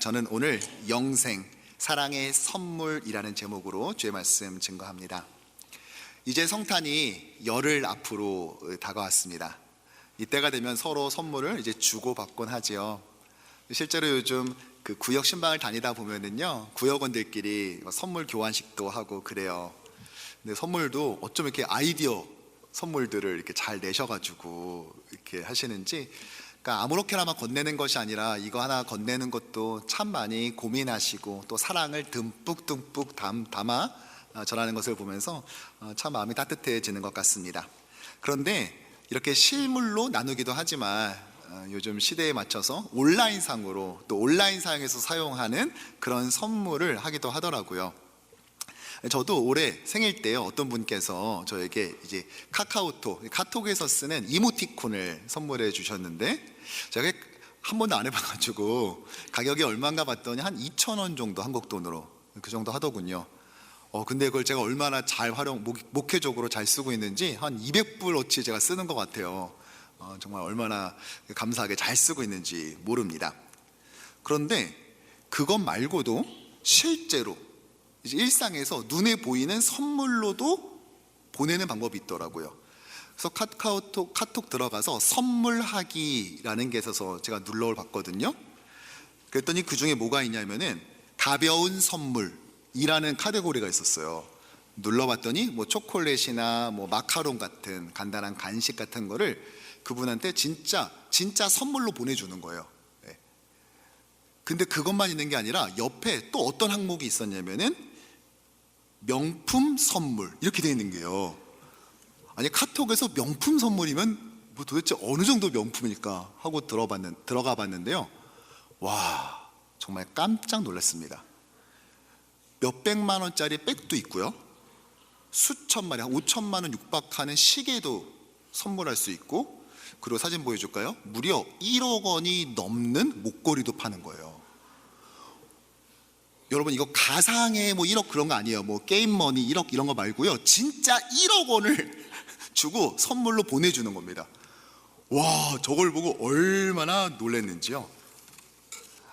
저는 오늘 영생, 사랑의 선물이라는 제목으로 주의 말씀 증거합니다. 이제 성탄이 열흘 앞으로 다가왔습니다. 이때가 되면 서로 선물을 이제 주고받곤 하지요. 실제로 요즘 그 구역 신방을 다니다 보면은요, 구역원들끼리 선물 교환식도 하고 그래요. 근데 선물도 어쩜 이렇게 아이디어 선물들을 이렇게 잘 내셔가지고 이렇게 하시는지, 그러니까 아무렇게나만 건네는 것이 아니라 이거 하나 건네는 것도 참 많이 고민하시고 또 사랑을 듬뿍듬뿍 담아 전하는 것을 보면서 참 마음이 따뜻해지는 것 같습니다. 그런데 이렇게 실물로 나누기도 하지만 요즘 시대에 맞춰서 온라인상으로 또 온라인상에서 사용하는 그런 선물을 하기도 하더라고요. 저도 올해 생일 때 어떤 분께서 저에게 이제 카톡에서 쓰는 이모티콘을 선물해 주셨는데, 제가 한 번도 안 해봐가지고 가격이 얼마인가 봤더니 한 2,000원 정도, 한국 돈으로 그 정도 하더군요. 근데 그걸 제가 얼마나 잘 목회적으로 잘 쓰고 있는지 한 200불어치 제가 쓰는 것 같아요. 정말 얼마나 감사하게 잘 쓰고 있는지 모릅니다. 그런데 그것 말고도 실제로 이제 일상에서 눈에 보이는 선물로도 보내는 방법이 있더라고요. 그래서 카톡 들어가서 선물하기라는 게 있어서 제가 눌러 봤거든요. 그랬더니 그 중에 뭐가 있냐면은 가벼운 선물이라는 카테고리가 있었어요. 눌러봤더니 뭐 초콜릿이나 뭐 마카롱 같은 간단한 간식 같은 거를 그분한테 진짜 선물로 보내주는 거예요. 근데 그것만 있는 게 아니라 옆에 또 어떤 항목이 있었냐면은 명품 선물 이렇게 되어 있는 게요. 아니, 카톡에서 명품 선물이면 뭐 도대체 어느 정도 명품일까 하고 들어가 봤는데요. 와, 정말 깜짝 놀랐습니다. 몇백만 원짜리 백도 있고요, 수천만 원, 5천만 원 육박하는 시계도 선물할 수 있고, 그리고 사진 보여줄까요? 무려 1억 원이 넘는 목걸이도 파는 거예요. 여러분, 이거 가상의 뭐 1억 그런 거 아니에요. 뭐 게임머니 1억 이런 거 말고요, 진짜 1억 원을 주고 선물로 보내주는 겁니다. 와, 저걸 보고 얼마나 놀랐는지요.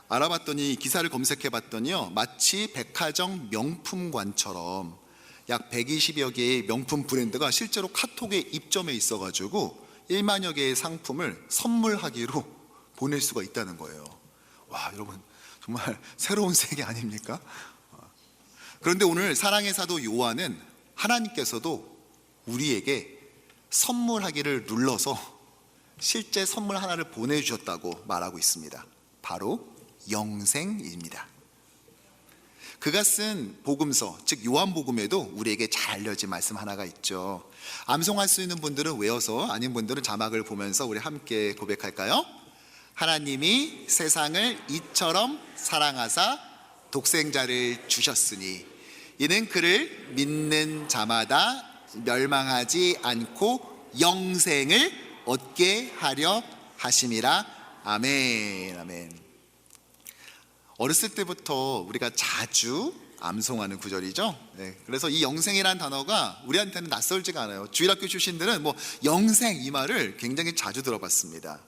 알아봤더니, 기사를 검색해 봤더니요, 마치 백화점 명품관처럼 약 120여 개의 명품 브랜드가 실제로 카톡에 입점해 있어가지고 1만여 개의 상품을 선물하기로 보낼 수가 있다는 거예요. 와, 여러분, 정말 새로운 세계 아닙니까? 그런데 오늘 사랑의 사도 요한은 하나님께서도 우리에게 선물하기를 눌러서 실제 선물 하나를 보내주셨다고 말하고 있습니다. 바로 영생입니다. 그가 쓴 복음서, 즉 요한복음에도 우리에게 잘 알려진 말씀 하나가 있죠. 암송할 수 있는 분들은 외워서, 아닌 분들은 자막을 보면서 우리 함께 고백할까요? 하나님이 세상을 이처럼 사랑하사 독생자를 주셨으니 이는 그를 믿는 자마다 멸망하지 않고 영생을 얻게 하려 하심이라. 아멘. 아멘. 어렸을 때부터 우리가 자주 암송하는 구절이죠. 그래서 이 영생이라는 단어가 우리한테는 낯설지가 않아요. 주일학교 출신들은 뭐 영생 이 말을 굉장히 자주 들어봤습니다.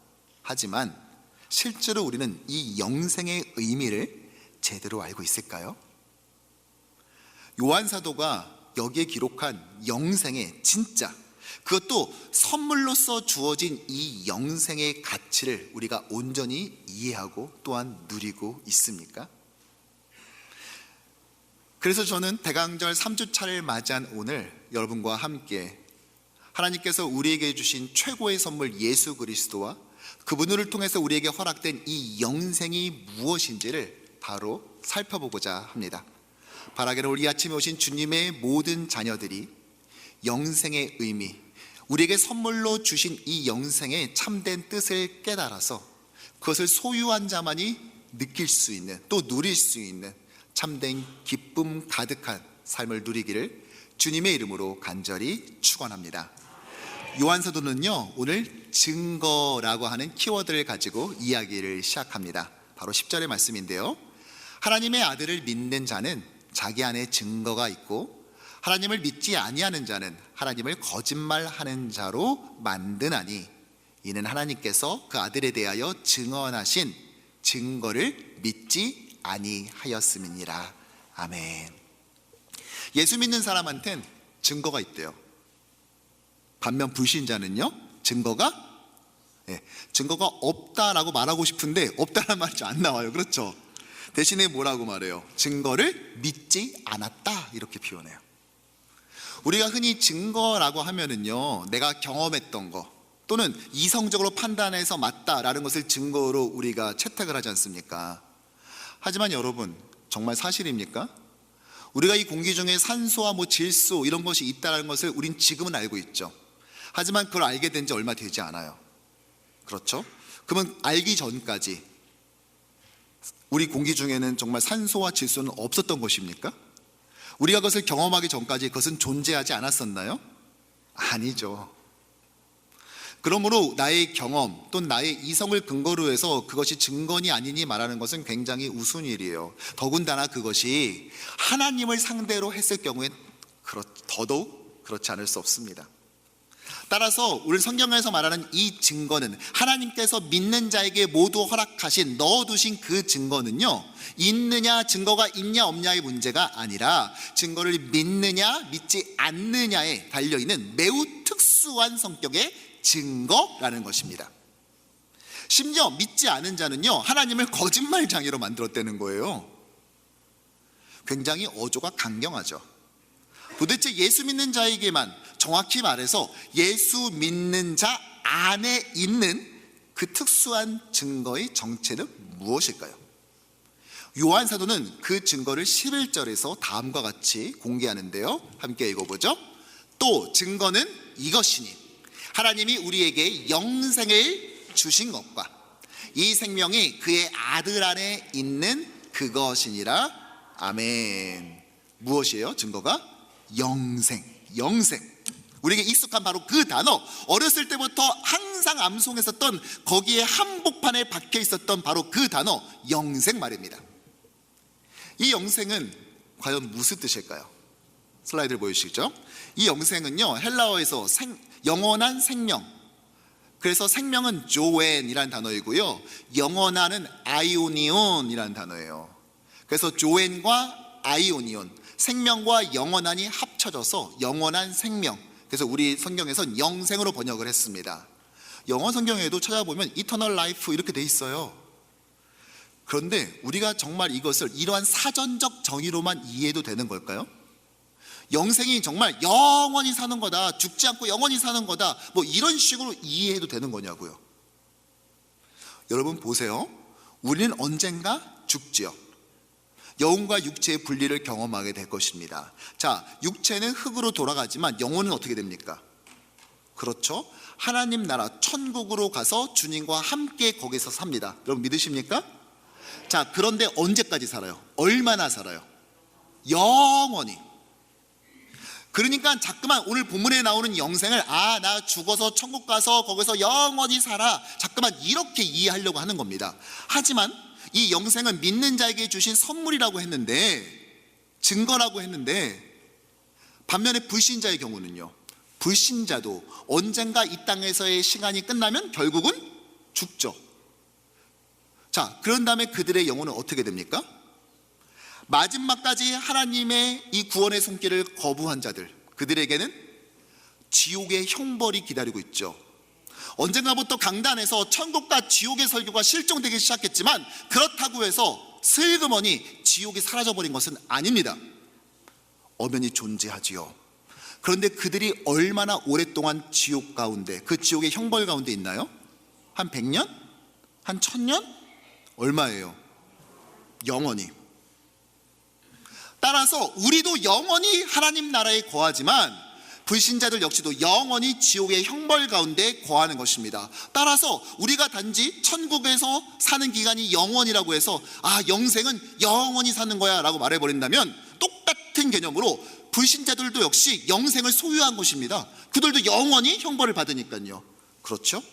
하지만 실제로 우리는 이 영생의 의미를 제대로 알고 있을까요? 요한 사도가 여기에 기록한 영생의 진짜, 그것도 선물로서 주어진 이 영생의 가치를 우리가 온전히 이해하고 또한 누리고 있습니까? 그래서 저는 대강절 3주차를 맞이한 오늘 여러분과 함께 하나님께서 우리에게 주신 최고의 선물 예수 그리스도와 그분을 통해서 우리에게 허락된 이 영생이 무엇인지를 바로 살펴보고자 합니다. 바라기를 우리 아침에 오신 주님의 모든 자녀들이 영생의 의미, 우리에게 선물로 주신 이 영생의 참된 뜻을 깨달아서 그것을 소유한 자만이 느낄 수 있는, 또 누릴 수 있는 참된 기쁨 가득한 삶을 누리기를 주님의 이름으로 간절히 축원합니다. 요한사도는요, 오늘 증거라고 하는 키워드를 가지고 이야기를 시작합니다. 바로 10절의 말씀인데요, 하나님의 아들을 믿는 자는 자기 안에 증거가 있고 하나님을 믿지 아니하는 자는 하나님을 거짓말하는 자로 만드나니 이는 하나님께서 그 아들에 대하여 증언하신 증거를 믿지 아니하였음이니라. 아멘. 예수 믿는 사람한텐 증거가 있대요. 반면 불신자는요, 증거가 없다라고 말하고 싶은데 없다는 말이 안 나와요. 그렇죠? 대신에 뭐라고 말해요? 증거를 믿지 않았다, 이렇게 표현해요. 우리가 흔히 증거라고 하면은요, 내가 경험했던 거 또는 이성적으로 판단해서 맞다라는 것을 증거로 우리가 채택을 하지 않습니까? 하지만 여러분, 정말 사실입니까? 우리가 이 공기 중에 산소와 질소 이런 것이 있다는 것을 우린 지금은 알고 있죠. 하지만 그걸 알게 된 지 얼마 되지 않아요. 그렇죠? 그러면 알기 전까지 우리 공기 중에는 정말 산소와 질소는 없었던 것입니까? 우리가 그것을 경험하기 전까지 그것은 존재하지 않았었나요? 아니죠. 그러므로 나의 경험 또는 나의 이성을 근거로 해서 그것이 증거니 아니니 말하는 것은 굉장히 우스운 일이에요. 더군다나 그것이 하나님을 상대로 했을 경우엔 더더욱 그렇지 않을 수 없습니다. 따라서 우리 성경에서 말하는 이 증거는 하나님께서 믿는 자에게 모두 허락하신, 넣어두신 그 증거는요, 있느냐 증거가 있냐 없냐의 문제가 아니라 증거를 믿느냐 믿지 않느냐에 달려있는 매우 특수한 성격의 증거라는 것입니다. 심지어 믿지 않은 자는요, 하나님을 거짓말장애로 만들었다는 거예요. 굉장히 어조가 강경하죠. 도대체 예수 믿는 자에게만, 정확히 말해서 예수 믿는 자 안에 있는 그 특수한 증거의 정체는 무엇일까요? 요한 사도는 그 증거를 11절에서 다음과 같이 공개하는데요, 함께 읽어보죠. 또 증거는 이것이니 하나님이 우리에게 영생을 주신 것과 이 생명이 그의 아들 안에 있는 그것이니라. 아멘. 무엇이에요? 증거가 영생. 우리에게 익숙한 바로 그 단어, 어렸을 때부터 항상 암송했었던, 거기에 한복판에 박혀 있었던 바로 그 단어, 영생 말입니다. 이 영생은 과연 무슨 뜻일까요? 슬라이드를 보여주시죠. 이 영생은요, 헬라어에서 영원한 생명, 그래서 생명은 조엔이라는 단어이고요, 영원한은 아이오니온이라는 단어예요. 그래서 조엔과 아이오니온, 생명과 영원한이 합쳐져서 영원한 생명, 그래서 우리 성경에서는 영생으로 번역을 했습니다. 영어 성경에도 찾아보면 이터널 라이프 이렇게 돼 있어요. 그런데 우리가 정말 이것을 이러한 사전적 정의로만 이해해도 되는 걸까요? 영생이 정말 영원히 사는 거다, 죽지 않고 영원히 사는 거다, 이런 식으로 이해해도 되는 거냐고요. 여러분 보세요. 우리는 언젠가 죽지요. 영혼과 육체의 분리를 경험하게 될 것입니다. 자, 육체는 흙으로 돌아가지만 영혼은 어떻게 됩니까? 그렇죠? 하나님 나라 천국으로 가서 주님과 함께 거기서 삽니다. 여러분 믿으십니까? 자, 그런데 언제까지 살아요? 얼마나 살아요? 영원히. 그러니까 자꾸만 오늘 본문에 나오는 영생을 나 죽어서 천국 가서 거기서 영원히 살아, 자꾸만 이렇게 이해하려고 하는 겁니다. 하지만 이 영생은 믿는 자에게 주신 선물이라고 했는데, 증거라고 했는데, 반면에 불신자의 경우는요, 불신자도 언젠가 이 땅에서의 시간이 끝나면 결국은 죽죠. 자, 그런 다음에 그들의 영혼은 어떻게 됩니까? 마지막까지 하나님의 이 구원의 손길을 거부한 자들, 그들에게는 지옥의 형벌이 기다리고 있죠. 언젠가부터 강단에서 천국과 지옥의 설교가 실종되기 시작했지만, 그렇다고 해서 슬그머니 지옥이 사라져버린 것은 아닙니다. 엄연히 존재하지요. 그런데 그들이 얼마나 오랫동안 지옥 가운데, 그 지옥의 형벌 가운데 있나요? 한 100년? 한 1000년? 얼마예요? 영원히. 따라서 우리도 영원히 하나님 나라에 거하지만 불신자들 역시도 영원히 지옥의 형벌 가운데 거하는 것입니다. 따라서 우리가 단지 천국에서 사는 기간이 영원이라고 해서 영생은 영원히 사는 거야 라고 말해버린다면, 똑같은 개념으로 불신자들도 역시 영생을 소유한 것입니다. 그들도 영원히 형벌을 받으니까요. 그렇죠?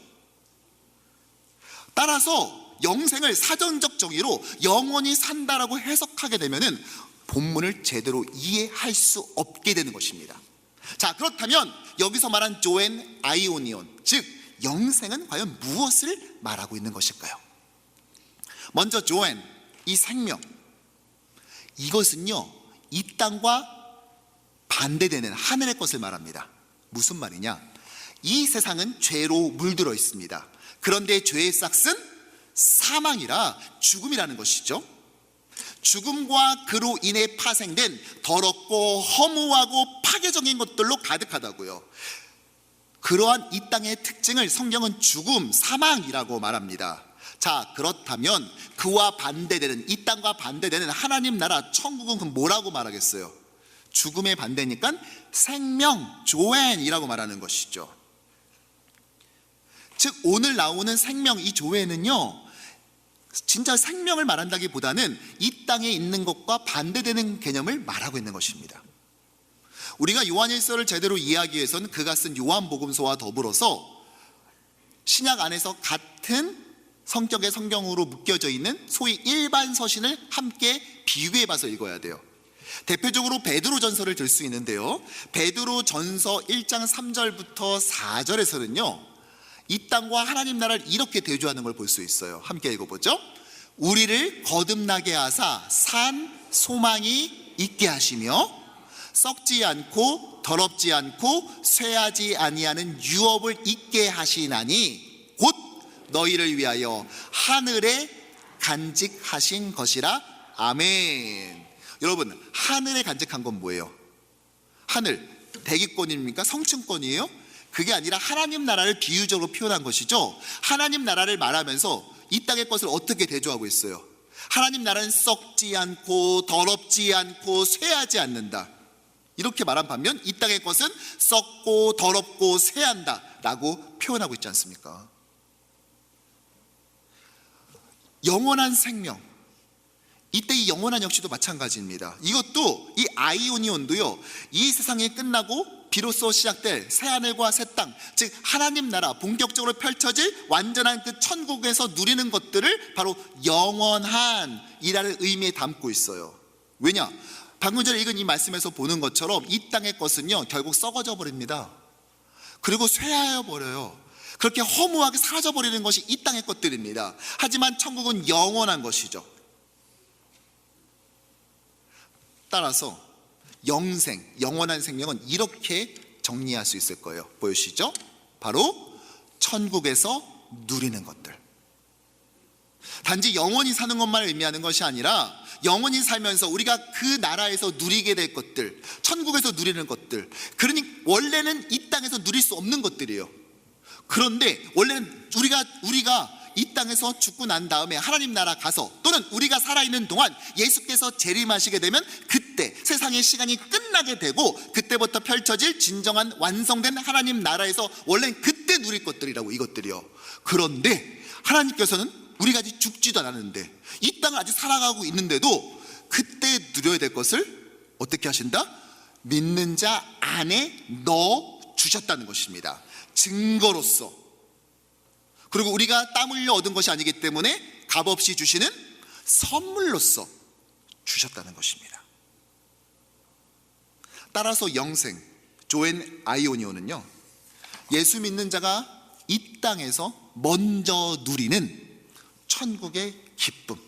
따라서 영생을 사전적 정의로 영원히 산다라고 해석하게 되면은 본문을 제대로 이해할 수 없게 되는 것입니다. 자, 그렇다면 여기서 말한 조엔 아이오니온, 즉 영생은 과연 무엇을 말하고 있는 것일까요? 먼저 조엔, 이 생명, 이것은요, 이 땅과 반대되는 하늘의 것을 말합니다. 무슨 말이냐? 이 세상은 죄로 물들어 있습니다. 그런데 죄의 싹은 사망이라 죽음이라는 것이죠. 죽음과 그로 인해 파생된 더럽고 허무하고 파괴적인 것들로 가득하다고요. 그러한 이 땅의 특징을 성경은 죽음, 사망이라고 말합니다. 자, 그렇다면 그와 반대되는, 이 땅과 반대되는 하나님 나라 천국은 그럼 뭐라고 말하겠어요? 죽음의 반대니까 생명, 조엔이라고 말하는 것이죠. 즉 오늘 나오는 생명, 이 조엔은요, 진짜 생명을 말한다기보다는 이 땅에 있는 것과 반대되는 개념을 말하고 있는 것입니다. 우리가 요한일서를 제대로 이해하기 위해서는 그가 쓴 요한복음서와 더불어서 신약 안에서 같은 성격의 성경으로 묶여져 있는 소위 일반 서신을 함께 비교해 봐서 읽어야 돼요. 대표적으로 베드로전서를 들 수 있는데요, 베드로전서 1장 3절부터 4절에서는요 이 땅과 하나님 나라를 이렇게 대조하는 걸 볼 수 있어요. 함께 읽어보죠. 우리를 거듭나게 하사 산 소망이 있게 하시며 썩지 않고 더럽지 않고 쇠하지 아니하는 유업을 있게 하시나니 곧 너희를 위하여 하늘에 간직하신 것이라. 아멘. 여러분, 하늘에 간직한 건 뭐예요? 하늘, 대기권입니까? 성층권이에요? 그게 아니라 하나님 나라를 비유적으로 표현한 것이죠. 하나님 나라를 말하면서 이 땅의 것을 어떻게 대조하고 있어요? 하나님 나라는 썩지 않고 더럽지 않고 쇠하지 않는다, 이렇게 말한 반면 이 땅의 것은 썩고 더럽고 쇠한다 라고 표현하고 있지 않습니까? 영원한 생명, 이때 이 영원한 역시도 마찬가지입니다. 이것도 이 아이오니온도요, 이 세상이 끝나고 비로소 시작될 새하늘과 새 땅, 즉 하나님 나라 본격적으로 펼쳐질 완전한 그 천국에서 누리는 것들을 바로 영원한이라는 의미에 담고 있어요. 왜냐? 방금 전에 읽은 이 말씀에서 보는 것처럼 이 땅의 것은요 결국 썩어져 버립니다. 그리고 쇠하여 버려요. 그렇게 허무하게 사라져 버리는 것이 이 땅의 것들입니다. 하지만 천국은 영원한 것이죠. 따라서 영생, 영원한 생명은 이렇게 정리할 수 있을 거예요. 보이시죠? 바로 천국에서 누리는 것들. 단지 영원히 사는 것만 의미하는 것이 아니라 영원히 살면서 우리가 그 나라에서 누리게 될 것들, 천국에서 누리는 것들, 그러니 원래는 이 땅에서 누릴 수 없는 것들이에요. 그런데 원래는 우리가 이 땅에서 죽고 난 다음에 하나님 나라 가서, 또는 우리가 살아있는 동안 예수께서 재림하시게 되면 그때 세상의 시간이 끝나게 되고 그때부터 펼쳐질 진정한 완성된 하나님 나라에서 원래는 그때 누릴 것들이라고, 이것들이요. 그런데 하나님께서는 우리가 아직 죽지도 않았는데 이 땅을 아직 살아가고 있는데도 그때 누려야 될 것을 어떻게 하신다? 믿는 자 안에 넣어 주셨다는 것입니다. 증거로서. 그리고 우리가 땀 흘려 얻은 것이 아니기 때문에 값없이 주시는 선물로서 주셨다는 것입니다. 따라서 영생, 조엔 아이오니오는요, 예수 믿는 자가 이 땅에서 먼저 누리는 천국의 기쁨,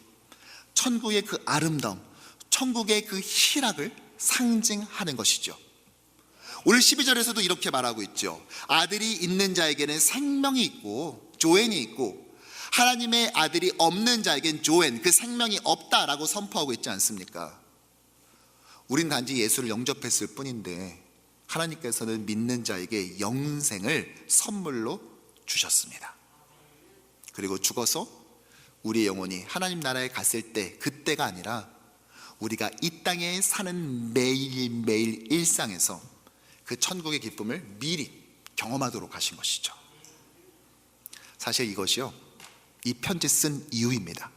천국의 그 아름다움, 천국의 그 희락을 상징하는 것이죠. 오늘 12절에서도 이렇게 말하고 있죠. 아들이 있는 자에게는 생명이 있고 조엔이 있고, 하나님의 아들이 없는 자에겐 조엔, 그 생명이 없다라고 선포하고 있지 않습니까? 우린 단지 예수를 영접했을 뿐인데 하나님께서는 믿는 자에게 영생을 선물로 주셨습니다. 그리고 죽어서 우리의 영혼이 하나님 나라에 갔을 때, 그때가 아니라 우리가 이 땅에 사는 매일매일 일상에서 그 천국의 기쁨을 미리 경험하도록 하신 것이죠. 사실 이것이요, 이 편지 쓴 이유입니다.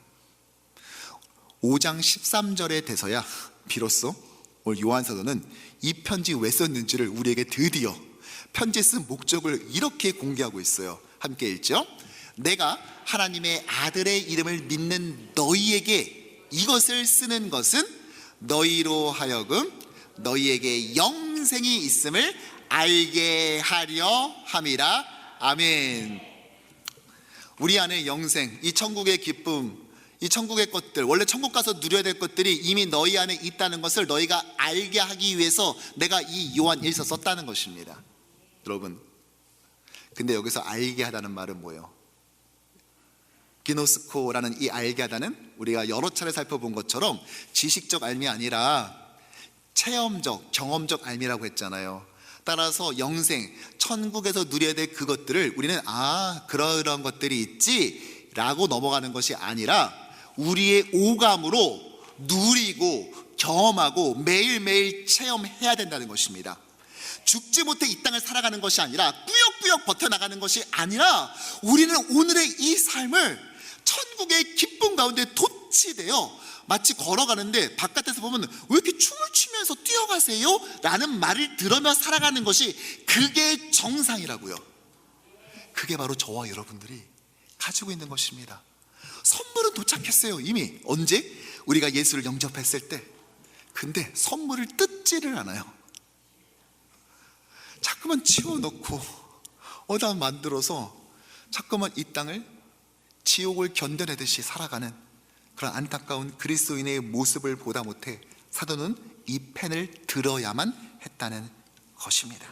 5장 13절에 돼서야 비로소 오늘 요한사도는 이 편지 왜 썼는지를 우리에게 드디어 편지 쓴 목적을 이렇게 공개하고 있어요. 함께 읽죠. 내가 하나님의 아들의 이름을 믿는 너희에게 이것을 쓰는 것은 너희로 하여금 너희에게 영생이 있음을 알게 하려 함이라. 아멘. 우리 안에 영생, 이 천국의 기쁨, 이 천국의 것들, 원래 천국 가서 누려야 될 것들이 이미 너희 안에 있다는 것을 너희가 알게 하기 위해서 내가 이 요한 1서 썼다는 것입니다. 여러분, 근데 여기서 알게 하다는 말은 뭐예요? 기노스코라는 이 알게 하다는 우리가 여러 차례 살펴본 것처럼 지식적 알미 아니라 체험적, 경험적 알미라고 했잖아요. 따라서 영생, 천국에서 누려야 될 그것들을 우리는 그러한 것들이 있지 라고 넘어가는 것이 아니라 우리의 오감으로 누리고 경험하고 매일매일 체험해야 된다는 것입니다. 죽지 못해 이 땅을 살아가는 것이 아니라 꾸역꾸역 버텨나가는 것이 아니라 우리는 오늘의 이 삶을 천국의 기쁨 가운데 도취되어 마치 걸어가는데 바깥에서 보면 왜 이렇게 춤을 추면서 뛰어가세요? 라는 말을 들으며 살아가는 것이 그게 정상이라고요. 그게 바로 저와 여러분들이 가지고 있는 것입니다. 선물은 도착했어요. 이미 언제? 우리가 예수를 영접했을 때. 근데 선물을 뜯지를 않아요. 자꾸만 치워놓고 어디다 만들어서 자꾸만 이 땅을 지옥을 견뎌내듯이 살아가는 그런 안타까운 그리스도인의 모습을 보다 못해 사도는 이 펜을 들어야만 했다는 것입니다.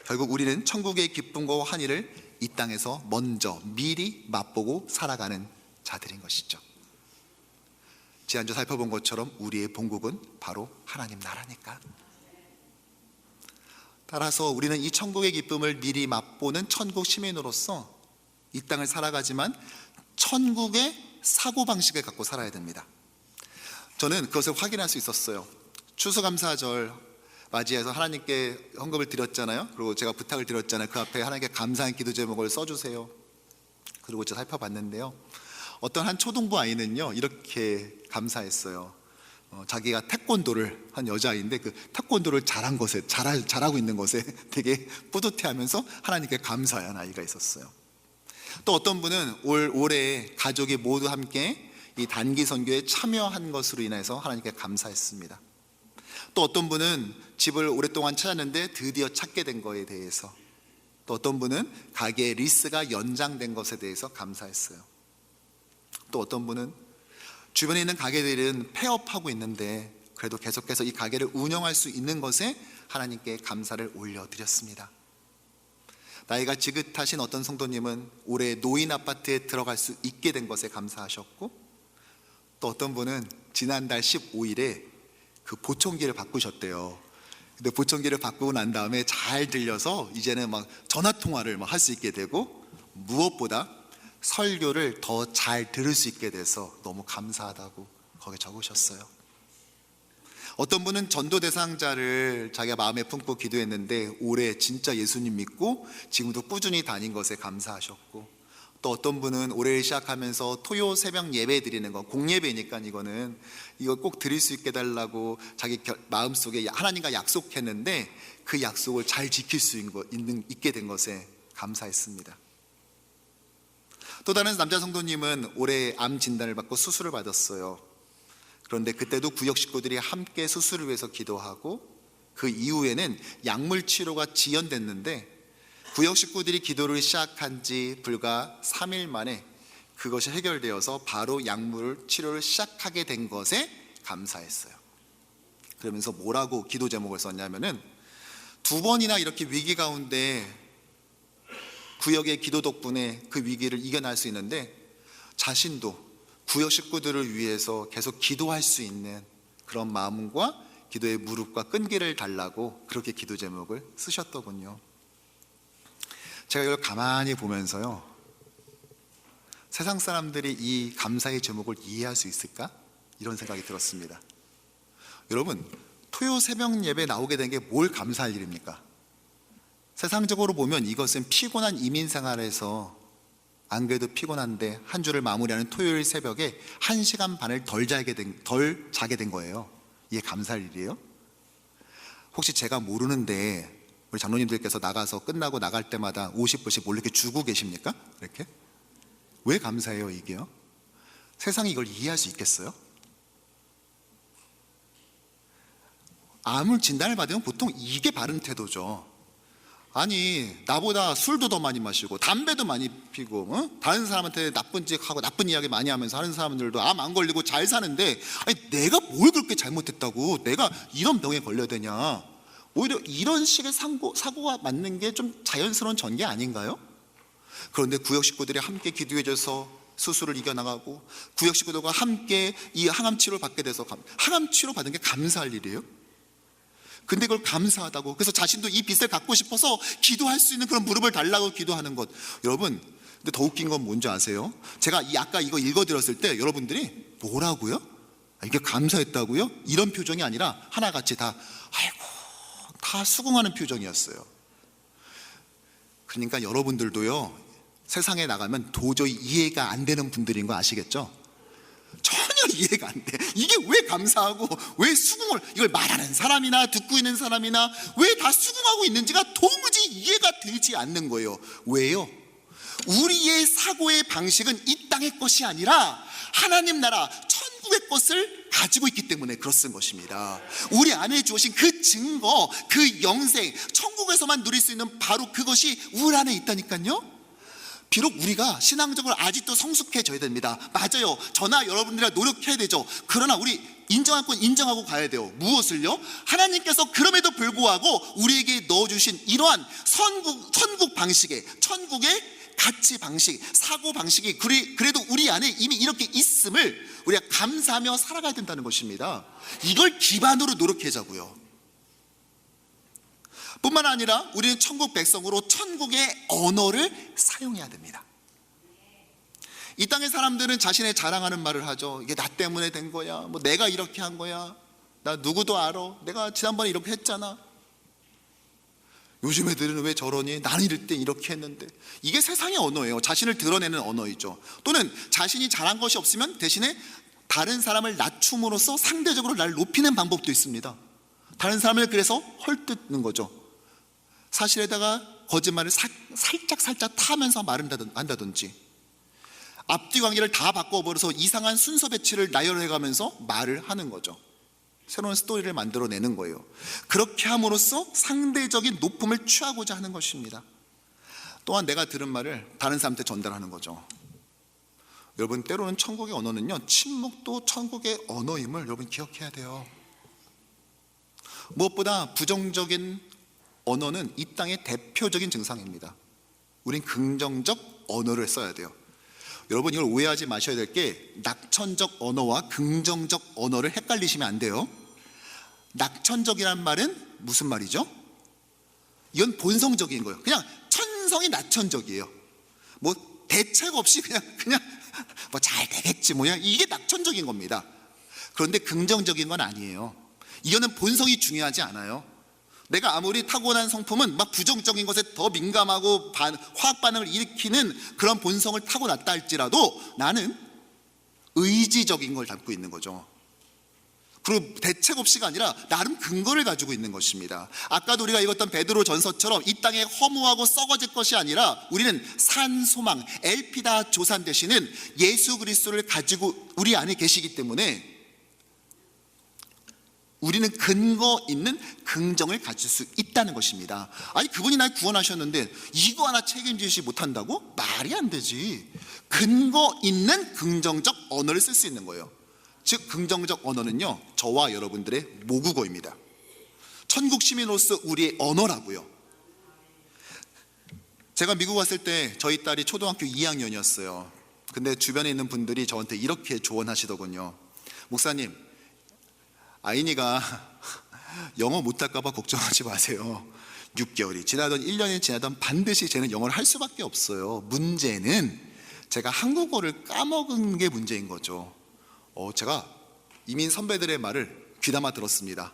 결국 우리는 천국의 기쁨과 환희를 이 땅에서 먼저 미리 맛보고 살아가는 자들인 것이죠. 지난주 살펴본 것처럼 우리의 본국은 바로 하나님 나라니까. 따라서 우리는 이 천국의 기쁨을 미리 맛보는 천국 시민으로서 이 땅을 살아가지만 천국의 사고방식을 갖고 살아야 됩니다. 저는 그것을 확인할 수 있었어요. 추수감사절 맞이해서 하나님께 헌금을 드렸잖아요. 그리고 제가 부탁을 드렸잖아요. 그 앞에 하나님께 감사한 기도 제목을 써주세요. 그리고 제가 살펴봤는데요, 어떤 한 초등부 아이는요 이렇게 감사했어요. 자기가 태권도를 한 여자아이인데 그 태권도를 잘하고 있는 것에 되게 뿌듯해하면서 하나님께 감사한 아이가 있었어요. 또 어떤 분은 올해 가족이 모두 함께 이 단기 선교에 참여한 것으로 인해서 하나님께 감사했습니다. 또 어떤 분은 집을 오랫동안 찾았는데 드디어 찾게 된 것에 대해서, 또 어떤 분은 가게의 리스가 연장된 것에 대해서 감사했어요. 또 어떤 분은 주변에 있는 가게들은 폐업하고 있는데 그래도 계속해서 이 가게를 운영할 수 있는 것에 하나님께 감사를 올려드렸습니다. 나이가 지긋하신 어떤 성도님은 올해 노인 아파트에 들어갈 수 있게 된 것에 감사하셨고, 또 어떤 분은 지난달 15일에 그 보청기를 바꾸셨대요. 근데 보청기를 바꾸고 난 다음에 잘 들려서 이제는 막 전화 통화를 할 수 있게 되고, 무엇보다 설교를 더 잘 들을 수 있게 돼서 너무 감사하다고 거기에 적으셨어요. 어떤 분은 전도 대상자를 자기가 마음에 품고 기도했는데 올해 진짜 예수님 믿고 지금도 꾸준히 다닌 것에 감사하셨고, 또 어떤 분은 올해를 시작하면서 토요 새벽 예배 드리는 거, 공예배니까 이거 꼭 드릴 수 있게 달라고 자기 마음속에 하나님과 약속했는데 그 약속을 잘 지킬 수 있게 된 것에 감사했습니다. 또 다른 남자 성도님은 올해 암 진단을 받고 수술을 받았어요. 그런데 그때도 구역 식구들이 함께 수술을 위해서 기도하고, 그 이후에는 약물 치료가 지연됐는데 구역 식구들이 기도를 시작한 지 불과 3일 만에 그것이 해결되어서 바로 약물 치료를 시작하게 된 것에 감사했어요. 그러면서 뭐라고 기도 제목을 썼냐면은, 2번이나 이렇게 위기 가운데 구역의 기도 덕분에 그 위기를 이겨낼 수 있는데 자신도 구역 식구들을 위해서 계속 기도할 수 있는 그런 마음과 기도의 무릎과 끈기를 달라고 그렇게 기도 제목을 쓰셨더군요. 제가 이걸 가만히 보면서요, 세상 사람들이 이 감사의 제목을 이해할 수 있을까? 이런 생각이 들었습니다. 여러분, 토요 새벽 예배 나오게 된 게 뭘 감사할 일입니까? 세상적으로 보면 이것은 피곤한 이민 생활에서 안 그래도 피곤한데 한 주를 마무리하는 토요일 새벽에 1시간 반을 덜 자게 된 거예요. 이게 감사할 일이에요? 혹시 제가 모르는데 우리 장로님들께서 나가서 끝나고 나갈 때마다 50불씩 몰래 이렇게 주고 계십니까? 이렇게? 왜 감사해요 이게요? 세상이 이걸 이해할 수 있겠어요? 암을 진단을 받으면 보통 이게 바른 태도죠. 아니 나보다 술도 더 많이 마시고 담배도 많이 피고 다른 사람한테 나쁜 짓 하고 나쁜 이야기 많이 하면서 하는 사람들도 암 안 걸리고 잘 사는데, 아니 내가 뭘 그렇게 잘못했다고 내가 이런 병에 걸려야 되냐. 오히려 이런 식의 사고가 맞는 게 좀 자연스러운 전개 아닌가요? 그런데 구역 식구들이 함께 기도해줘서 수술을 이겨나가고, 구역 식구들과 함께 이 항암 치료를 받게 돼서 항암 치료 받은 게 감사할 일이에요? 근데 그걸 감사하다고, 그래서 자신도 이 빚을 갚고 싶어서 기도할 수 있는 그런 무릎을 달라고 기도하는 것. 여러분, 근데 더 웃긴 건 뭔지 아세요? 제가 아까 이거 읽어드렸을 때 여러분들이 뭐라고요? 이게 감사했다고요? 이런 표정이 아니라 하나같이 다 아이고 다 수긍하는 표정이었어요. 그러니까 여러분들도요, 세상에 나가면 도저히 이해가 안 되는 분들인 거 아시겠죠? 전혀 이해가 안 돼. 이게 왜 감사하고 왜 수긍을, 이걸 말하는 사람이나 듣고 있는 사람이나 왜 다 수긍하고 있는지가 도무지 이해가 되지 않는 거예요. 왜요? 우리의 사고의 방식은 이 땅의 것이 아니라 하나님 나라 천국의 것을 가지고 있기 때문에 그렇은 것입니다. 우리 안에 주신 그 증거, 그 영생, 천국에서만 누릴 수 있는 바로 그것이 우리 안에 있다니까요. 비록 우리가 신앙적으로 아직도 성숙해져야 됩니다. 맞아요. 저나 여러분들이랑 노력해야 되죠. 그러나 우리 인정할 건 인정하고 가야 돼요. 무엇을요? 하나님께서 그럼에도 불구하고 우리에게 넣어주신 이러한 천국 방식의, 천국의 가치 방식, 사고 방식이 그래도 우리 안에 이미 이렇게 있음을 우리가 감사하며 살아가야 된다는 것입니다. 이걸 기반으로 노력하자고요. 뿐만 아니라 우리는 천국 백성으로 천국의 언어를 사용해야 됩니다. 이 땅의 사람들은 자신의 자랑하는 말을 하죠. 이게 나 때문에 된 거야, 뭐 내가 이렇게 한 거야, 나 누구도 알아, 내가 지난번에 이렇게 했잖아, 요즘 애들은 왜 저러니, 나는 이럴 때 이렇게 했는데. 이게 세상의 언어예요. 자신을 드러내는 언어이죠. 또는 자신이 잘한 것이 없으면 대신에 다른 사람을 낮춤으로써 상대적으로 나를 높이는 방법도 있습니다. 다른 사람을 그래서 헐뜯는 거죠. 사실에다가 거짓말을 살짝 타면서 말을 한다든지, 앞뒤 관계를 다 바꿔버려서 이상한 순서 배치를 나열해가면서 말을 하는 거죠. 새로운 스토리를 만들어내는 거예요. 그렇게 함으로써 상대적인 높음을 취하고자 하는 것입니다. 또한 내가 들은 말을 다른 사람한테 전달하는 거죠. 여러분, 때로는 천국의 언어는요, 침묵도 천국의 언어임을 여러분 기억해야 돼요. 무엇보다 부정적인 언어는 이 땅의 대표적인 증상입니다. 우린 긍정적 언어를 써야 돼요. 여러분, 이걸 오해하지 마셔야 될 게, 낙천적 언어와 긍정적 언어를 헷갈리시면 안 돼요. 낙천적이란 말은 무슨 말이죠? 이건 본성적인 거예요. 그냥 천성이 낙천적이에요. 뭐 대책 없이 그냥 뭐 잘 되겠지 뭐야, 이게 낙천적인 겁니다. 그런데 긍정적인 건 아니에요. 이거는 본성이 중요하지 않아요. 내가 아무리 타고난 성품은 막 부정적인 것에 더 민감하고 화학 반응을 일으키는 그런 본성을 타고났다 할지라도 나는 의지적인 걸 담고 있는 거죠. 그리고 대책 없이가 아니라 나름 근거를 가지고 있는 것입니다. 아까도 우리가 읽었던 베드로 전서처럼 이 땅에 허무하고 썩어질 것이 아니라 우리는 산 소망, 엘피다 조산 되시는 예수 그리스도를 가지고 우리 안에 계시기 때문에 우리는 근거 있는 긍정을 가질 수 있다는 것입니다. 아니, 그분이 날 구원하셨는데 이거 하나 책임지지 못한다고? 말이 안 되지. 근거 있는 긍정적 언어를 쓸 수 있는 거예요. 즉, 긍정적 언어는요, 저와 여러분들의 모국어입니다. 천국 시민으로서 우리의 언어라고요. 제가 미국 왔을 때 저희 딸이 초등학교 2학년이었어요. 근데 주변에 있는 분들이 저한테 이렇게 조언하시더군요. 목사님, 아이니가 영어 못할까 봐 걱정하지 마세요. 6개월이 지나던 1년이 지나던 반드시 쟤는 영어를 할 수밖에 없어요. 문제는 제가 한국어를 까먹은 게 문제인 거죠. 제가 이민 선배들의 말을 귀담아 들었습니다.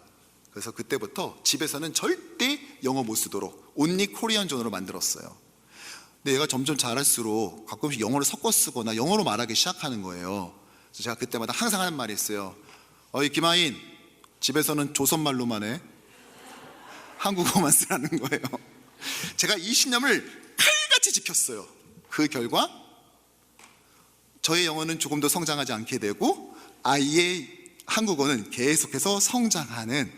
그래서 그때부터 집에서는 절대 영어 못 쓰도록 온리 코리안 존으로 만들었어요. 근데 얘가 점점 자랄수록 가끔씩 영어를 섞어 쓰거나 영어로 말하기 시작하는 거예요. 그래서 제가 그때마다 항상 하는 말이 있어요. 어이 김하인, 집에서는 조선말로만 해. 한국어만 쓰라는 거예요. 제가 이 신념을 칼같이 지켰어요. 그 결과 저의 영어는 조금 더 성장하지 않게 되고 아이의 한국어는 계속해서 성장하는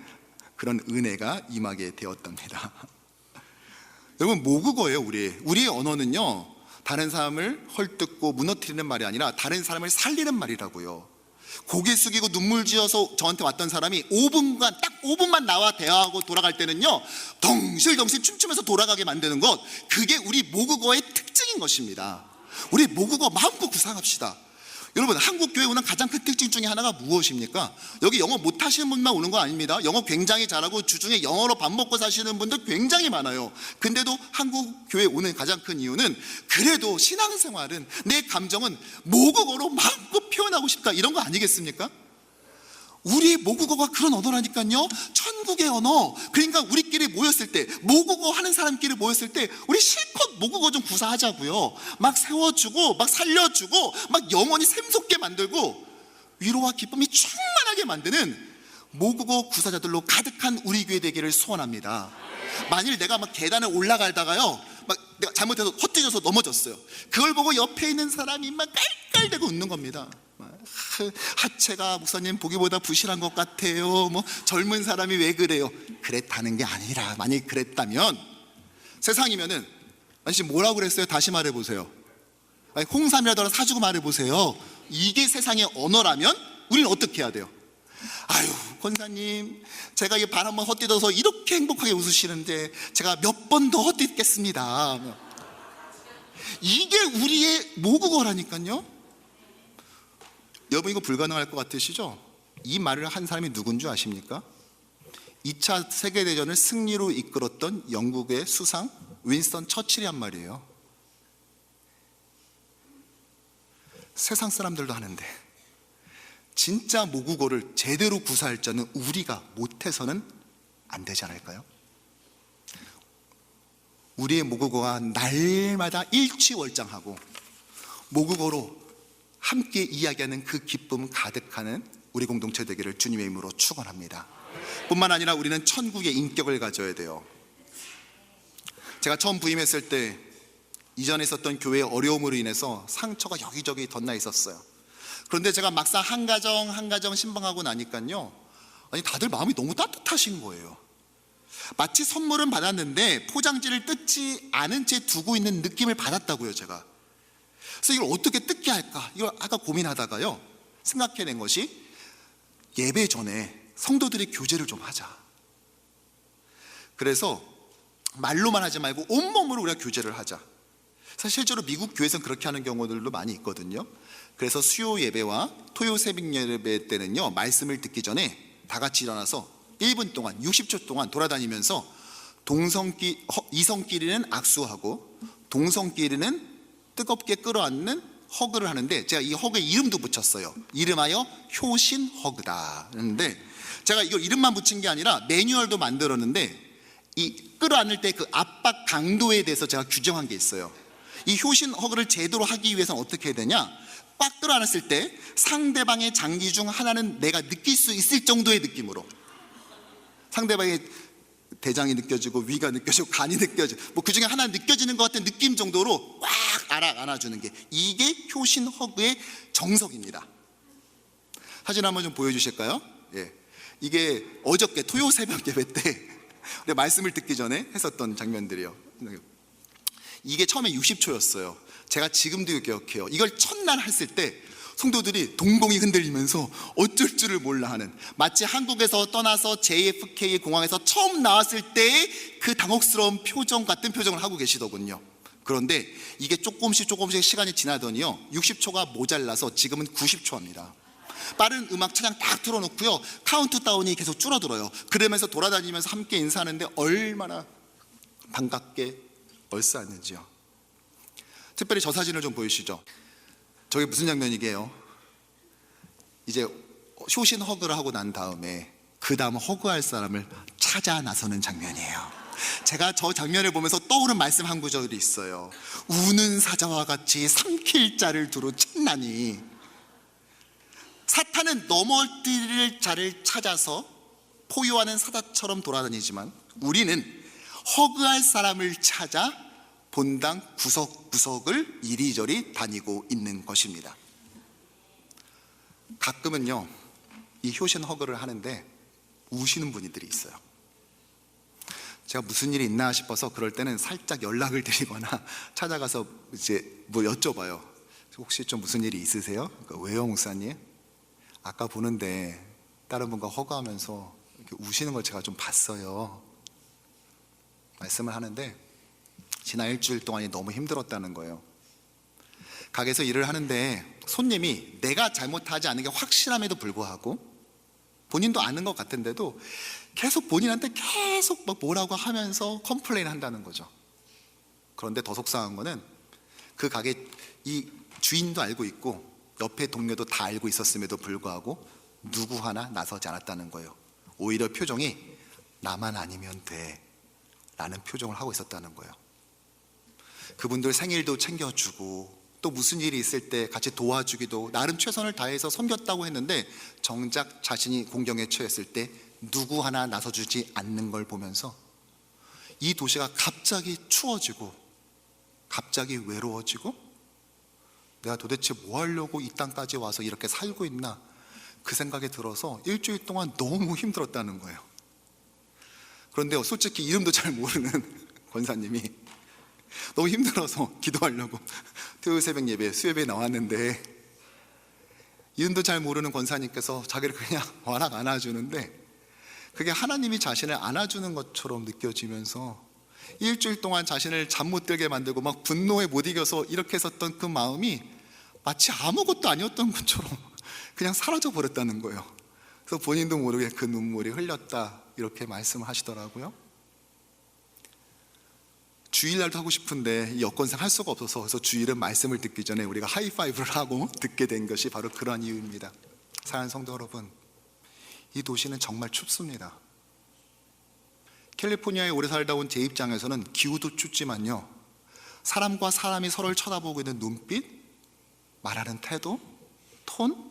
그런 은혜가 임하게 되었답니다. 여러분, 모국어예요. 우리의 언어는요, 다른 사람을 헐뜯고 무너뜨리는 말이 아니라 다른 사람을 살리는 말이라고요. 고개 숙이고 눈물 지어서 저한테 왔던 사람이 5분간, 딱 5분만 나와 대화하고 돌아갈 때는요, 덩실덩실 춤추면서 돌아가게 만드는 것, 그게 우리 모국어의 특징인 것입니다. 우리 모국어 마음껏 구사합시다. 여러분, 한국 교회 오는 가장 큰 특징 중에 하나가 무엇입니까? 여기 영어 못하시는 분만 오는 거 아닙니다. 영어 굉장히 잘하고 주중에 영어로 밥 먹고 사시는 분들 굉장히 많아요. 근데도 한국 교회 오는 가장 큰 이유는, 그래도 신앙생활은, 내 감정은 모국어로 마음껏 표현하고 싶다, 이런 거 아니겠습니까? 우리의 모국어가 그런 언어라니까요. 천국의 언어. 그러니까 우리끼리 모였을 때, 모국어 하는 사람끼리 모였을 때 우리 실컷 모국어 좀 구사하자고요. 막 세워주고 막 살려주고 막 영원히 샘솟게 만들고 위로와 기쁨이 충만하게 만드는 모국어 구사자들로 가득한 우리 교회 되기를 소원합니다. 만일 내가 막 계단을 올라가다가요, 막 내가 잘못해서 헛디뎌서 넘어졌어요. 그걸 보고 옆에 있는 사람이 막 깔깔대고 웃는 겁니다. 하체가 목사님 보기보다 부실한 것 같아요. 뭐 젊은 사람이 왜 그래요? 그랬다는 게 아니라, 만약 그랬다면, 세상이면은, 아니 지금 뭐라고 그랬어요? 다시 말해보세요. 아니, 홍삼이라도 사주고 말해보세요. 이게 세상의 언어라면 우리는 어떻게 해야 돼요? 아유, 권사님, 제가 이 발 한번 헛디뎌서 이렇게 행복하게 웃으시는데 제가 몇 번 더 헛디디겠습니다. 이게 우리의 모국어라니까요. 여러분, 이거 불가능할 것 같으시죠? 이 말을 한 사람이 누군 줄 아십니까? 2차 세계대전을 승리로 이끌었던 영국의 수상 윈스턴 처칠이 한 말이에요. 세상 사람들도 하는데 진짜 모국어를 제대로 구사할 자는 우리가 못해서는 안 되지 않을까요? 우리의 모국어가 날마다 일취월장하고 모국어로 함께 이야기하는 그 기쁨 가득하는 우리 공동체 되기를 주님의 이름으로 축원합니다. 뿐만 아니라 우리는 천국의 인격을 가져야 돼요. 제가 처음 부임했을 때 이전에 있었던 교회의 어려움으로 인해서 상처가 여기저기 덧나 있었어요. 그런데 제가 막상 한 가정 신방하고 나니까요, 아니 다들 마음이 너무 따뜻하신 거예요. 마치 선물은 받았는데 포장지를 뜯지 않은 채 두고 있는 느낌을 받았다고요, 제가. 그래서 이걸 어떻게 뜯게 할까, 이걸 아까 고민하다가요, 생각해낸 것이, 예배 전에 성도들이 교제를 좀 하자. 그래서 말로만 하지 말고 온몸으로 우리가 교제를 하자. 사실 실제로 미국 교회에서는 그렇게 하는 경우들도 많이 있거든요. 그래서 수요 예배와 토요 새벽 예배 때는요, 말씀을 듣기 전에 다 같이 일어나서 1분 동안 60초 동안 돌아다니면서 이성끼리는 악수하고 동성끼리는 뜨겁게 끌어안는 허그를 하는데, 제가 이 허그에 이름도 붙였어요. 이름하여 효신 허그다 했는데, 제가 이걸 이름만 붙인 게 아니라 매뉴얼도 만들었는데, 이 끌어안을 때 그 압박 강도에 대해서 제가 규정한 게 있어요. 이 효신 허그를 제대로 하기 위해서는 어떻게 해야 되냐, 꽉 끌어안았을 때 상대방의 장기 중 하나는 내가 느낄 수 있을 정도의 느낌으로, 상대방의 대장이 느껴지고 위가 느껴지고 간이 느껴지고 뭐 그 중에 하나 느껴지는 것 같은 느낌 정도로 꽉 안아주는 게, 이게 효신 허그의 정석입니다. 사진 한번 좀 보여주실까요? 예, 이게 어저께 토요 새벽 예배 때 우리 말씀을 듣기 전에 했었던 장면들이요. 이게 처음에 60초였어요. 제가 지금도 기억해요. 이걸 첫날 했을 때 성도들이 동공이 흔들리면서 어쩔 줄을 몰라 하는, 마치 한국에서 떠나서 JFK 공항에서 처음 나왔을 때의 그 당혹스러운 표정 같은 표정을 하고 계시더군요. 그런데 이게 조금씩 시간이 지나더니요, 60초가 모자라서 지금은 90초 합니다. 빠른 음악 차량 딱 틀어놓고요, 카운트다운이 계속 줄어들어요. 그러면서 돌아다니면서 함께 인사하는데 얼마나 반갑게 얼싸았는지요. 특별히 저 사진을 좀 보여주시죠. 저게 무슨 장면이게요? 이제 효신 허그를 하고 난 다음에 그 다음 허그할 사람을 찾아 나서는 장면이에요. 제가 저 장면을 보면서 떠오른 말씀 한 구절이 있어요. 우는 사자와 같이 삼킬 자를 두루 찾나니. 사탄은 넘어뜨릴 자를 찾아서 포효하는 사자처럼 돌아다니지만 우리는 허그할 사람을 찾아 본당 구석구석을 이리저리 다니고 있는 것입니다. 가끔은요, 이 효신 허그를 하는데 우시는 분들이 있어요. 제가 무슨 일이 있나 싶어서 그럴 때는 살짝 연락을 드리거나 찾아가서 이제 뭐 여쭤봐요. 혹시 좀 무슨 일이 있으세요? 그러니까 왜요, 목사님? 아까 보는데 다른 분과 허구하면서 이렇게 우시는 걸 제가 좀 봤어요. 말씀을 하는데 지난 일주일 동안이 너무 힘들었다는 거예요. 가게에서 일을 하는데 손님이 내가 잘못하지 않은 게 확실함에도 불구하고 본인도 아는 것 같은데도 계속 본인한테 계속 막 뭐라고 하면서 컴플레인 한다는 거죠. 그런데 더 속상한 거는 그 가게 이 주인도 알고 있고 옆에 동료도 다 알고 있었음에도 불구하고 누구 하나 나서지 않았다는 거예요. 오히려 표정이 나만 아니면 돼 라는 표정을 하고 있었다는 거예요. 그분들 생일도 챙겨주고 또 무슨 일이 있을 때 같이 도와주기도 나름 최선을 다해서 섬겼다고 했는데 정작 자신이 공경에 처했을 때 누구 하나 나서주지 않는 걸 보면서 이 도시가 갑자기 추워지고 갑자기 외로워지고 내가 도대체 뭐 하려고 이 땅까지 와서 이렇게 살고 있나 그 생각이 들어서 일주일 동안 너무 힘들었다는 거예요. 그런데 솔직히 이름도 잘 모르는 권사님이 너무 힘들어서 기도하려고 토요일 새벽 예배 수예배에 나왔는데 이름도 잘 모르는 권사님께서 자기를 그냥 워낙 안아주는데 그게 하나님이 자신을 안아주는 것처럼 느껴지면서 일주일 동안 자신을 잠 못 들게 만들고 막 분노에 못 이겨서 이렇게 했었던 그 마음이 마치 아무것도 아니었던 것처럼 그냥 사라져 버렸다는 거예요. 그래서 본인도 모르게 그 눈물이 흘렸다 이렇게 말씀을 하시더라고요. 주일날도 하고 싶은데 이 여건상 할 수가 없어서 그래서 주일은 말씀을 듣기 전에 우리가 하이파이브를 하고 듣게 된 것이 바로 그러한 이유입니다. 사랑하는 성도 여러분, 이 도시는 정말 춥습니다. 캘리포니아에 오래 살다 온 제 입장에서는 기후도 춥지만요, 사람과 사람이 서로를 쳐다보고 있는 눈빛, 말하는 태도, 톤,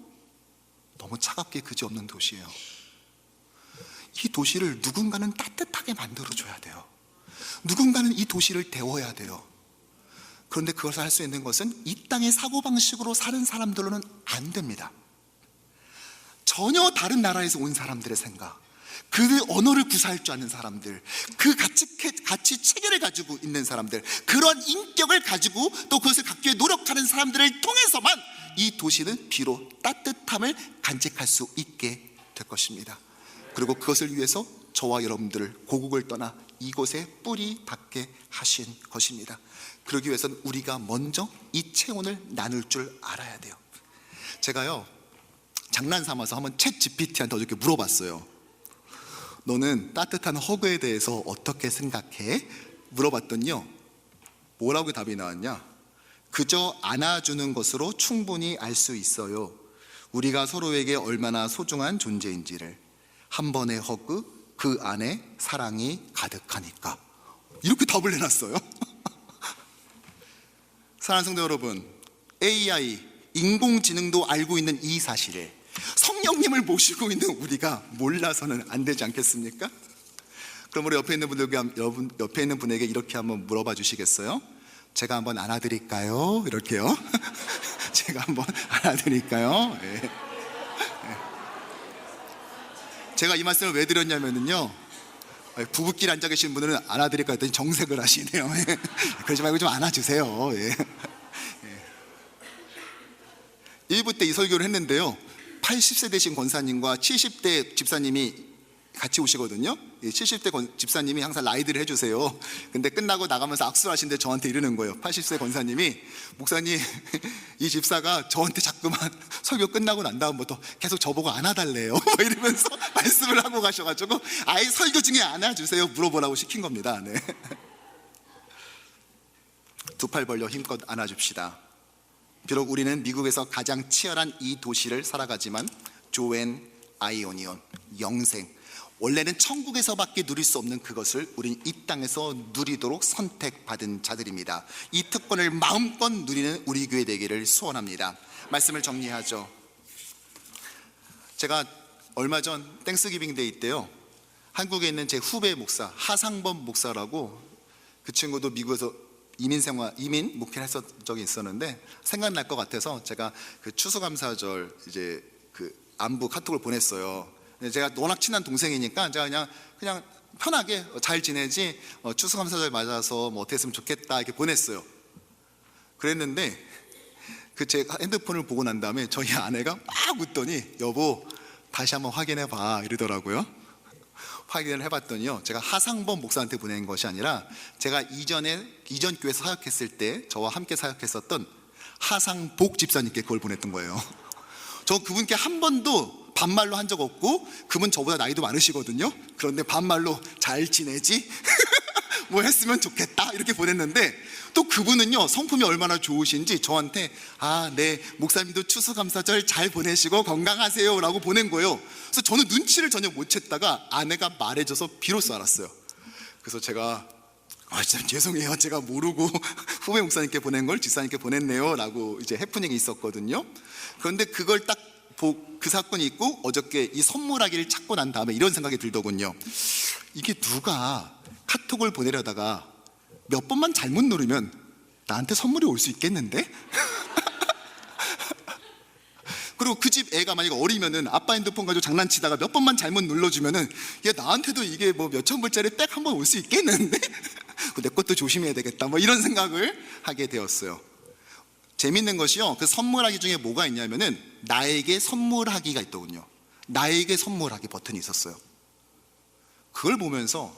너무 차갑게 그지없는 도시예요. 이 도시를 누군가는 따뜻하게 만들어줘야 돼요. 누군가는 이 도시를 데워야 돼요. 그런데 그것을 할 수 있는 것은 이 땅의 사고방식으로 사는 사람들로는 안 됩니다. 전혀 다른 나라에서 온 사람들의 생각, 그 언어를 구사할 줄 아는 사람들, 그 가치 체계를 가지고 있는 사람들, 그런 인격을 가지고 또 그것을 갖기 위해 노력하는 사람들을 통해서만 이 도시는 비록 따뜻함을 간직할 수 있게 될 것입니다. 그리고 그것을 위해서 저와 여러분들을 고국을 떠나 이곳에 뿌리 박게 하신 것입니다. 그러기 위해서는 우리가 먼저 이 체온을 나눌 줄 알아야 돼요. 제가요 장난 삼아서 한번 챗 GPT한테 어저께 물어봤어요. 너는 따뜻한 허그에 대해서 어떻게 생각해? 물어봤더니요, 뭐라고 답이 나왔냐? 그저 안아주는 것으로 충분히 알 수 있어요. 우리가 서로에게 얼마나 소중한 존재인지를. 한 번의 허그, 그 안에 사랑이 가득하니까. 이렇게 답을 내놨어요. 사랑하는 성도 여러분, AI, 인공지능도 알고 있는 이 사실을 성령님을 모시고 있는 우리가 몰라서는 안 되지 않겠습니까? 그럼 우리 옆에 있는 분에게 이렇게 한번 물어봐 주시겠어요? 제가 한번 안아드릴까요? 이렇게요. 제가 한번 안아드릴까요? 네. 네. 제가 이 말씀을 왜 드렸냐면요, 부부끼리 앉아 계신 분들은 안아드릴까 했더니 정색을 하시네요. 그러지 말고 좀 안아주세요. 예. 1부 때 이 설교를 했는데요, 80세 되신 권사님과 70대 집사님이 같이 오시거든요. 70대 집사님이 항상 라이드를 해주세요. 근데 끝나고 나가면서 악수를 하시는데 저한테 이러는 거예요. 80세 권사님이, 목사님, 이 집사가 저한테 자꾸만 설교 끝나고 난 다음부터 계속 저보고 안아달래요. 이러면서 말씀을 하고 가셔가지고 아예 설교 중에 안아주세요 물어보라고 시킨 겁니다. 네. 두 팔 벌려 힘껏 안아줍시다. 비록 우리는 미국에서 가장 치열한 이 도시를 살아가지만 조엔 아이오니온, 영생, 원래는 천국에서밖에 누릴 수 없는 그것을 우린 이 땅에서 누리도록 선택받은 자들입니다. 이 특권을 마음껏 누리는 우리 교회 되기를 소원합니다. 말씀을 정리하죠. 제가 얼마 전 땡스기빙 데이 때요, 한국에 있는 제 후배 목사 하상범 목사라고, 그 친구도 미국에서 이민 목회를 했던 적이 있었는데 생각날 것 같아서 제가 그 추수감사절 이제 그 안부 카톡을 보냈어요. 제가 워낙 친한 동생이니까 제가 그냥 편하게 잘 지내지, 추수감사절 맞아서 뭐 어떻게 했으면 좋겠다 이렇게 보냈어요. 그랬는데 그 제가 핸드폰을 보고 난 다음에 저희 아내가 막 웃더니 여보 다시 한번 확인해 봐 이러더라고요. 확인을 해봤더니요, 제가 하상범 목사한테 보낸 것이 아니라 제가 이전 교회에서 사역했을 때 저와 함께 사역했었던 하상복 집사님께 그걸 보냈던 거예요. 저 그분께 한 번도 반말로 한 적 없고, 그분 저보다 나이도 많으시거든요. 그런데 반말로 잘 지내지? 뭐 했으면 좋겠다 이렇게 보냈는데, 또 그분은요 성품이 얼마나 좋으신지 저한테 네 목사님도 추수감사절 잘 보내시고 건강하세요 라고 보낸 거예요. 그래서 저는 눈치를 전혀 못 챘다가 아내가 말해줘서 비로소 알았어요. 그래서 제가 진짜 죄송해요, 제가 모르고 후배 목사님께 보낸 걸 집사님께 보냈네요 라고 이제 해프닝이 있었거든요. 그런데 그걸 딱 그 사건이 있고 어저께 이 선물하기를 찾고 난 다음에 이런 생각이 들더군요. 이게 누가 카톡을 보내려다가 몇 번만 잘못 누르면 나한테 선물이 올 수 있겠는데? 그리고 그 집 애가 만약 어리면은 아빠 핸드폰 가지고 장난치다가 몇 번만 잘못 눌러주면은 얘 나한테도 이게 뭐 몇천 불짜리 백 한 번 올 수 있겠는데? 내 것도 조심해야 되겠다 뭐 이런 생각을 하게 되었어요. 재밌는 것이요, 그 선물하기 중에 뭐가 있냐면은 나에게 선물하기가 있더군요. 나에게 선물하기 버튼이 있었어요. 그걸 보면서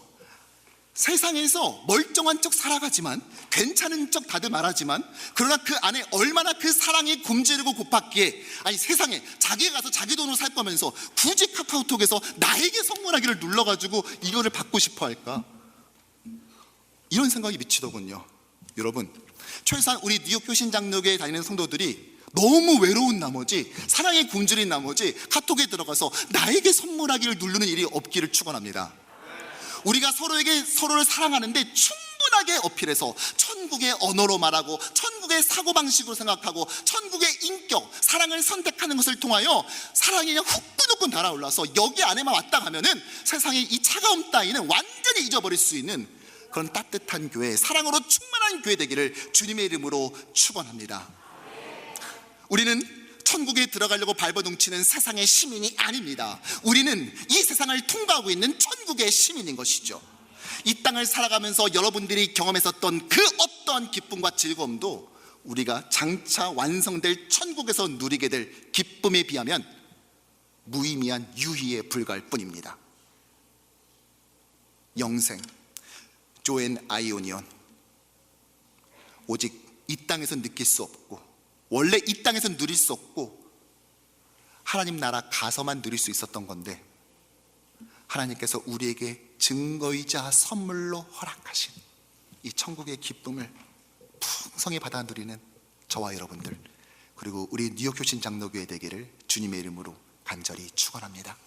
세상에서 멀쩡한 척 살아가지만, 괜찮은 척 다들 말하지만, 그러나 그 안에 얼마나 그 사랑이 굶주리고 고팠기에, 아니 세상에 자기가 가서 자기 돈으로 살 거면서 굳이 카카오톡에서 나에게 선물하기를 눌러가지고 이거를 받고 싶어 할까, 이런 생각이 미치더군요. 여러분, 최소한 우리 뉴욕 효신장로교에 다니는 성도들이 너무 외로운 나머지, 사랑에 굶주린 나머지 카톡에 들어가서 나에게 선물하기를 누르는 일이 없기를 축원합니다. 우리가 서로를 사랑하는데 충분하게 어필해서 천국의 언어로 말하고, 천국의 사고방식으로 생각하고, 천국의 인격, 사랑을 선택하는 것을 통하여 사랑이 그냥 후끈후끈 달아올라서 여기 안에만 왔다 가면은 세상의 이 차가움 따위는 완전히 잊어버릴 수 있는 그런 따뜻한 교회, 사랑으로 충만한 교회 되기를 주님의 이름으로 축원합니다. 우리는 천국에 들어가려고 발버둥치는 세상의 시민이 아닙니다. 우리는 이 세상을 통과하고 있는 천국의 시민인 것이죠. 이 땅을 살아가면서 여러분들이 경험했었던 그 어떠한 기쁨과 즐거움도 우리가 장차 완성될 천국에서 누리게 될 기쁨에 비하면 무의미한 유희에 불과할 뿐입니다. 영생, 조앤 아이오니언, 오직 이 땅에서 느낄 수 없고, 원래 이 땅에서 누릴 수 없고 하나님 나라 가서만 누릴 수 있었던 건데, 하나님께서 우리에게 증거이자 선물로 허락하신 이 천국의 기쁨을 풍성히 받아 누리는 저와 여러분들, 그리고 우리 뉴욕 효신 장로교회 되기를 주님의 이름으로 간절히 축원합니다.